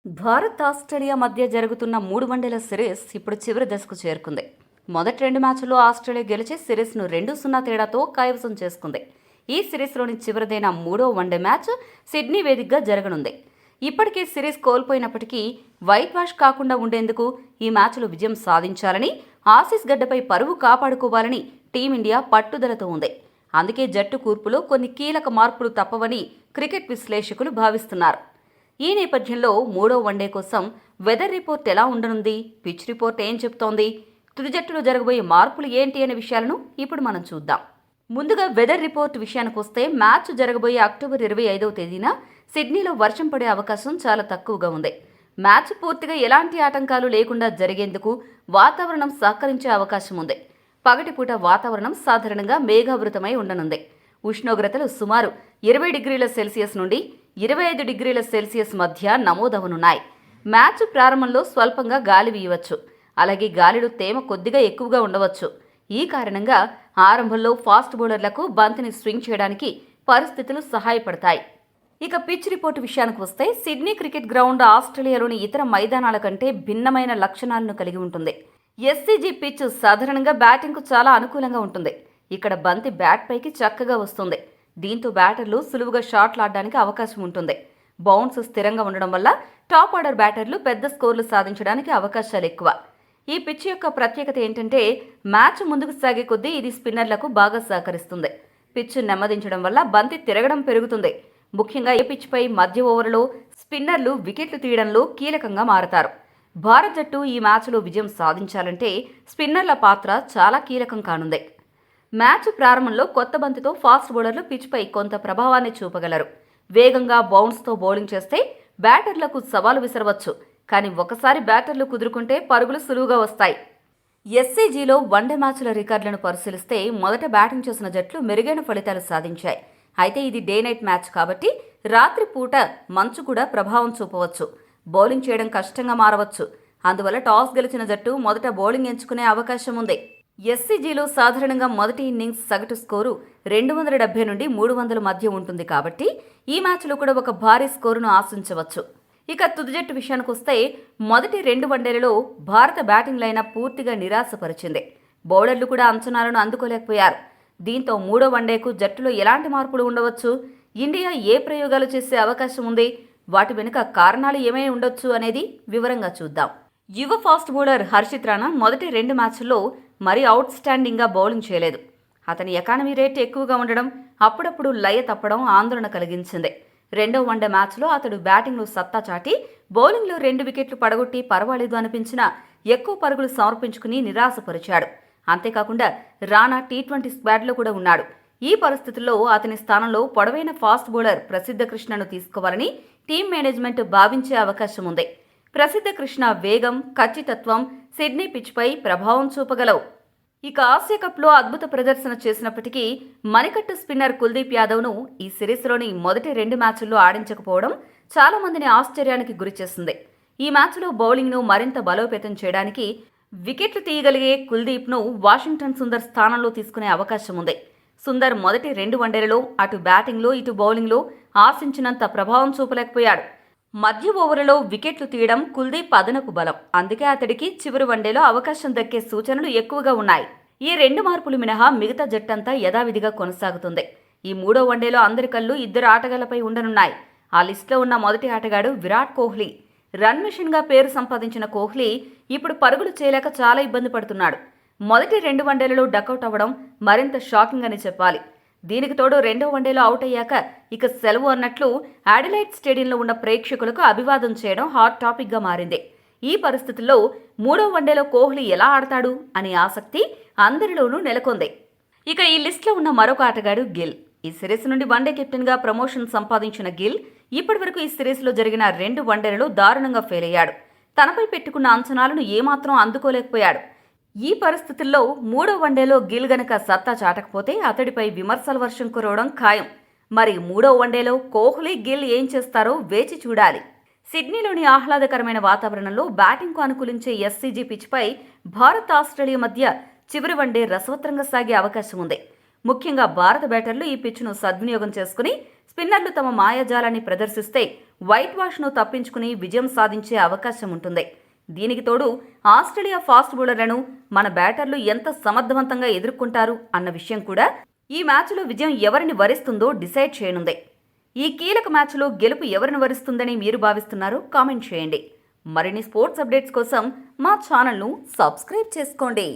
Bharat Australia మధ్య జరుగుతున్న 3 వన్డేల సిరీస్ ఇప్పుడు చివరి దశకు చేరుకుంది. మొదటి 2 మ్యాచ్ల్లో ఆస్ట్రేలియా గెలిచి సిరీస్ను 2-0 తేడాతో కైవసం చేసుకుంది. ఈ సిరీస్లోని చివరిదైన 3వ వన్డే మ్యాచ్ సిడ్నీ వేదికగా జరగనుంది. ఇప్పటికే సిరీస్ కోల్పోయినప్పటికీ వైట్ వాష్ కాకుండా ఉండేందుకు ఈ మ్యాచ్లో విజయం సాధించాలని, ఆసీస్ గడ్డపై పరువు కాపాడుకోవాలని టీమిండియా పట్టుదలతో ఉంది. అందుకే జట్టు కూర్పులో కొన్ని కీలక మార్పులు తప్పవని క్రికెట్ విశ్లేషకులు భావిస్తున్నారు. ఈ నేపథ్యంలో 3వ వన్డే కోసం వెదర్ రిపోర్ట్ ఎలా ఉండనుంది, పిచ్ రిపోర్ట్ ఏం చెప్తోంది, తుది జట్టులో జరగబోయే మార్పులు ఏంటి అనే విషయాలను ఇప్పుడు మనం చూద్దాం. ముందుగా వెదర్ రిపోర్ట్ విషయానికి వస్తే మ్యాచ్ జరగబోయే అక్టోబర్ 25వ తేదీన సిడ్నీలో వర్షం పడే అవకాశం చాలా తక్కువగా ఉంది. మ్యాచ్ పూర్తిగా ఎలాంటి ఆటంకాలు లేకుండా జరిగేందుకు వాతావరణం సహకరించే అవకాశం ఉంది. పగటిపూట వాతావరణం సాధారణంగా మేఘావృతమై ఉండనుంది. ఉష్ణోగ్రతలు సుమారు 20 డిగ్రీల సెల్సియస్ నుండి 25 డిగ్రీల సెల్సియస్ మధ్య నమోదవనున్నాయి. మ్యాచ్ ప్రారంభంలో స్వల్పంగా గాలి వీయవచ్చు. అలాగే గాలిలో తేమ కొద్దిగా ఎక్కువగా ఉండవచ్చు. ఈ కారణంగా ఆరంభంలో ఫాస్ట్ బౌలర్లకు బంతిని స్వింగ్ చేయడానికి పరిస్థితులు సహాయపడతాయి. ఇక పిచ్ రిపోర్టు విషయానికి వస్తే సిడ్నీ క్రికెట్ గ్రౌండ్ ఆస్ట్రేలియాలోని ఇతర మైదానాల కంటే భిన్నమైన లక్షణాలను కలిగి ఉంటుంది. ఎస్సీజీ పిచ్ సాధారణంగా బ్యాటింగ్కు చాలా అనుకూలంగా ఉంటుంది. ఇక్కడ బంతి బ్యాట్ పైకి చక్కగా వస్తుంది. దీంతో బ్యాటర్లు సులువుగా షాట్లు ఆడడానికి అవకాశం ఉంటుంది. బౌన్స్ స్థిరంగా ఉండడం వల్ల టాప్ ఆర్డర్ బ్యాటర్లు పెద్ద స్కోర్లు సాధించడానికి అవకాశాలు ఎక్కువ. ఈ పిచ్ యొక్క ప్రత్యేకత ఏంటంటే మ్యాచ్ ముందుకు సాగే కొద్దీ ఇది స్పిన్నర్లకు బాగా సహకరిస్తుంది. పిచ్ నెమ్మదించడం వల్ల బంతి తిరగడం పెరుగుతుంది. ముఖ్యంగా ఈ పిచ్పై మధ్య ఓవర్లో స్పిన్నర్లు వికెట్లు తీయడంలో కీలకంగా మారతారు. భారత్ జట్టు ఈ మ్యాచ్లో విజయం సాధించాలంటే స్పిన్నర్ల పాత్ర చాలా కీలకం కానుంది. మ్యాచ్ ప్రారంభంలో కొత్త బంతితో ఫాస్ట్ బౌలర్లు పిచ్పై కొంత ప్రభావాన్ని చూపగలరు. వేగంగా బౌన్స్తో బౌలింగ్ చేస్తే బ్యాటర్లకు సవాలు విసరవచ్చు. కానీ ఒకసారి బ్యాటర్లు కుదురుకుంటే పరుగులు సులువుగా వస్తాయి. ఎస్సీజీలో వన్డే మ్యాచ్ల రికార్డులను పరిశీలిస్తే మొదట బ్యాటింగ్ చేసిన జట్లు మెరుగైన ఫలితాలు సాధించాయి. అయితే ఇది డే నైట్ మ్యాచ్ కాబట్టి రాత్రి పూట మంచు కూడా ప్రభావం చూపవచ్చు. బౌలింగ్ చేయడం కష్టంగా మారవచ్చు. అందువల్ల టాస్ గెలిచిన జట్టు మొదట బౌలింగ్ ఎంచుకునే అవకాశం ఉంది. ఎస్సీజీలో సాధారణంగా మొదటి ఇన్నింగ్స్ సగటు స్కోరు 270 నుండి 300 మధ్య ఉంటుంది కాబట్టి ఈ మ్యాచ్లో కూడా ఒక భారీ స్కోరును ఆశించవచ్చు. ఇక తుది జట్టు విషయానికి వస్తే మొదటి 2 వన్డేలలో భారత బ్యాటింగ్ లైనప్ పూర్తిగా నిరాశపరిచింది. బౌలర్లు కూడా అంచనాలను అందుకోలేకపోయారు. దీంతో 3వ వన్డేకు జట్టులో ఎలాంటి మార్పులు ఉండవచ్చు, ఇండియా ఏ ప్రయోగాలు చేసే అవకాశం ఉంది, వాటి వెనుక కారణాలు ఏమై ఉండొచ్చు అనేది వివరంగా చూద్దాం. యువ ఫాస్ట్ బౌలర్ హర్షిత్ రాణా మొదటి 2 మ్యాచ్ల్లో మరీ అవుట్ స్టాండింగ్గా బౌలింగ్ చేయలేదు. అతని ఎకానమీ రేట్ ఎక్కువగా ఉండడం, అప్పుడప్పుడు లయ తప్పడం ఆందోళన కలిగించింది. 2వ వన్డే మ్యాచ్లో అతడు బ్యాటింగ్లో సత్తా చాటి బౌలింగ్లో 2 వికెట్లు పడగొట్టి పర్వాలేదు అనిపించినా ఎక్కువ పరుగులు సమర్పించుకుని నిరాశపరిచాడు. అంతేకాకుండా రాణా టీ20 స్క్వాడ్లో కూడా ఉన్నాడు. ఈ పరిస్థితుల్లో అతని స్థానంలో పొడవైన ఫాస్ట్ బౌలర్ ప్రసిద్ధ కృష్ణను తీసుకోవాలని టీం మేనేజ్మెంట్ భావించే అవకాశం ఉంది. ప్రసిద్ధ కృష్ణ వేగం, ఖచ్చితత్వం సిడ్నీ పిచ్పై ప్రభావం చూపగలవు. ఇక ఆసియా కప్లో అద్భుత ప్రదర్శన చేసినప్పటికీ మణికట్టు స్పిన్నర్ కుల్దీప్ యాదవ్ను ఈ సిరీస్లోని మొదటి 2 మ్యాచ్ల్లో ఆడించకపోవడం చాలా మందిని ఆశ్చర్యానికి గురిచేసింది. ఈ మ్యాచ్లో బౌలింగ్ను మరింత బలోపేతం చేయడానికి వికెట్లు తీయగలిగే కుల్దీప్ను వాషింగ్టన్ సుందర్ స్థానంలో తీసుకునే అవకాశం ఉంది. సుందర్ మొదటి 2 వన్డేలలో అటు బ్యాటింగ్లో ఇటు బౌలింగ్లో ఆశించినంత ప్రభావం చూపలేకపోయాడు. మధ్య ఓవర్లలో వికెట్లు తీయడం కుల్దీప్ అదనపు బలం. అందుకే అతడికి చివరి వన్డేలో అవకాశం దక్కే సూచనలు ఎక్కువగా ఉన్నాయి. ఈ 2 మార్పులు మినహా మిగతా జట్టంతా యథావిధిగా కొనసాగుతుంది. ఈ 3వ వన్డేలో అందరి కళ్ళు 2 ఆటగాళ్లపై ఉండనున్నాయి. ఆ లిస్టులో ఉన్న మొదటి ఆటగాడు విరాట్ కోహ్లీ. రన్ మిషన్గా పేరు సంపాదించిన కోహ్లీ ఇప్పుడు పరుగులు చేయలేక చాలా ఇబ్బంది పడుతున్నాడు. మొదటి 2 వన్డేలలో డకౌట్ అవ్వడం మరింత షాకింగ్ అని చెప్పాలి. దీనికి తోడు 2వ వన్డేలో అవుట్ అయ్యాక ఇక సెలవు అన్నట్లు అడిలైడ్ స్టేడియంలో ఉన్న ప్రేక్షకులకు అభివాదం చేయడం హాట్ టాపిక్గా మారింది. ఈ పరిస్థితుల్లో 3వ వన్డేలో కోహ్లీ ఎలా ఆడతాడు అనే ఆసక్తి అందరిలోనూ నెలకొంది. ఇక ఈ లిస్టులో ఉన్న మరొక ఆటగాడు గిల్. ఈ సిరీస్ నుండి వన్డే కెప్టెన్గా ప్రమోషన్ సంపాదించిన గిల్ ఇప్పటివరకు ఈ సిరీస్లో జరిగిన 2 వన్డేలలో దారుణంగా ఫెయిల్ అయ్యాడు. తనపై పెట్టుకున్న అంచనాలను ఏమాత్రం అందుకోలేకపోయాడు. ఈ పరిస్థితుల్లో 3వ వన్డేలో గిల్ గనక సత్తా చాటకపోతే అతడిపై విమర్శల వర్షం కురవడం ఖాయం. మరి 3వ వన్డేలో కోహ్లీ, గిల్ ఏం చేస్తారో వేచి చూడాలి. సిడ్నీలోని ఆహ్లాదకరమైన వాతావరణంలో బ్యాటింగ్కు అనుకూలించే ఎస్సీజీ పిచ్పై భారత్ ఆస్ట్రేలియా మధ్య చివరి వన్డే రసవత్రంగా సాగే అవకాశం ఉంది. ముఖ్యంగా భారత బ్యాటర్లు ఈ పిచ్ను సద్వినియోగం చేసుకుని స్పిన్నర్లు తమ మాయాజాలాన్ని ప్రదర్శిస్తే వైట్ వాష్ను తప్పించుకుని విజయం సాధించే అవకాశం ఉంటుంది. దీనికి తోడు ఆస్ట్రేలియా ఫాస్ట్ బౌలర్లను మన బ్యాటర్లు ఎంత సమర్థవంతంగా ఎదుర్కొంటారు అన్న విషయం కూడా ఈ మ్యాచ్లో విజయం ఎవరిని వరిస్తుందో డిసైడ్ చేయనుంది. ఈ కీలక మ్యాచ్లో గెలుపు ఎవరిని వరిస్తుందని మీరు భావిస్తున్నారో కామెంట్ చేయండి. మరిన్ని స్పోర్ట్స్ అప్డేట్స్ కోసం మా ఛానల్ను సబ్స్క్రైబ్ చేసుకోండి.